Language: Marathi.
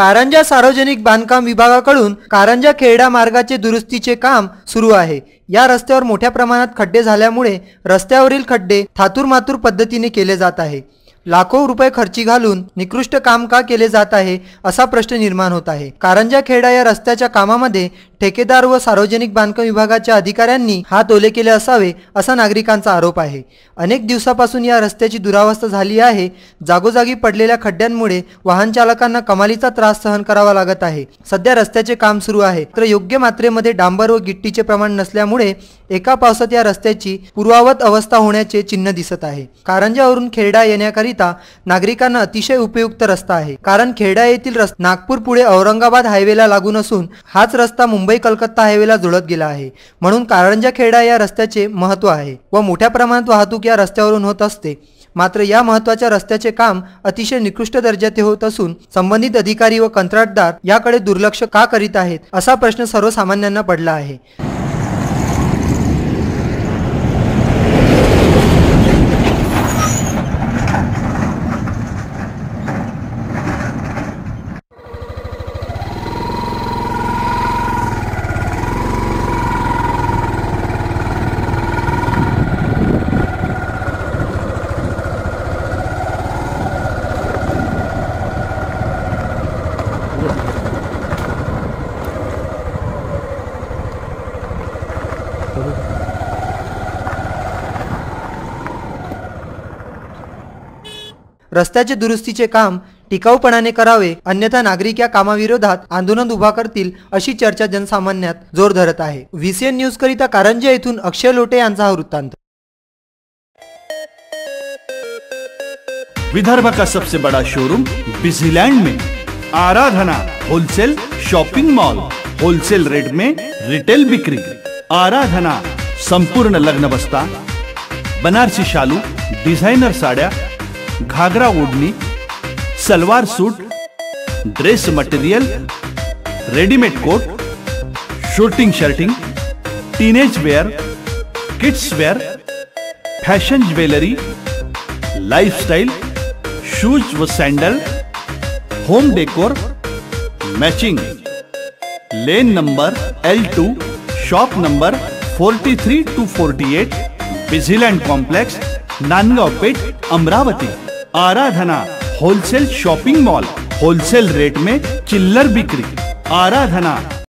कारंजा सार्वजनिक बांधकाम विभागाकडून कारंजा खेरडा मार्गाचे दुरुस्तीचे काम सुरू आहे। या रस्त्यावर मोठ्या प्रमाणात खड्डे झाल्यामुळे रस्त्यावरील खड्डे थातूरमातूर पद्धतीने केले जात आहे। लाखो रुपये खर्ची घालून निकृष्ट काम का केले जात आहे असा प्रश्न निर्माण होत आहे। कारंजा खेरडा या रस्त्याच्या कामामध्ये ठेकेदार व सार्वजनिक बांधकाम विभागाच्या अधिकाऱ्यांनी हात ओले केले असावे असा नागरिकांचा आरोप आहे। अनेक दिवसापासून या रस्त्याची दुरावस्था झाली आहे। जागोजागी पडलेल्या खड्ड्यांमुळे वाहन चालकांना कमालीचा त्रास सहन करावा लागत आहे। सध्या रस्त्याचे काम सुरू आहे, तर योग्य मात्रेमध्ये डांबर व गिट्टीचे प्रमाण नसल्यामुळे एका पावसात या रस्त्याची पूर्ववत अवस्था होण्याचे चिन्ह दिसत आहे। कारंजावरून खेरडा येण्याकरिता नागरिकांना अतिशय उपयुक्त रस्ता आहे, कारण खेरडा येथील रस्ता नागपूर पुढे औरंगाबाद हायवेला लागून असून हाच रस्ता मुंबई कलकत्ता हायवेला जोडत गेला आहे। म्हणून कारंजा खेरडा या रस्त्याचे महत्त्व आहे व मोठ्या प्रमाणात वाहतूक या रस्त्यावरून होत असते। मात्र या महत्त्वाच्या रस्त्याचे काम अतिशय निकृष्ट दर्जाचे होत असून संबंधित अधिकारी व कंत्राटदार याकडे दुर्लक्ष का करीत आहेत असा प्रश्न सर्वसामान्यांना पडला आहे। रस्त्याचे दुरुस्तीचे काम टिकाऊपणाने करावे, अन्यथा नागरिक या कामाविरोधात आंदोलन उभा करतील अशी चर्चा जनसामान्यात जोर धरत आहे। VCN न्यूज करिता कारंजा येथून अक्षय लोटे यांचा हा वृत्तांत। विदर्भ का सबसे बड़ा शोरूम बिजीलैंड में Aradhana wholesale shopping mall, wholesale rate में रिटेल बिक्री। आराधना संपूर्ण लग्न बस्ता, बनारसी शालू, डिजाइनर साड्या, घाघरा ओढ़नी, salwar suit, dress material, readymade coat, suiting shirting, teenage wear, kids wear, fashion jewellery, lifestyle, shoes व sandal, home decor, matching. Lane number L2, shop number 43 to 48, Busyland complex, Nandgaon Peth, Amravati. Aradhana wholesale shopping mall, wholesale rate में चिल्लर बिक्री। आराधना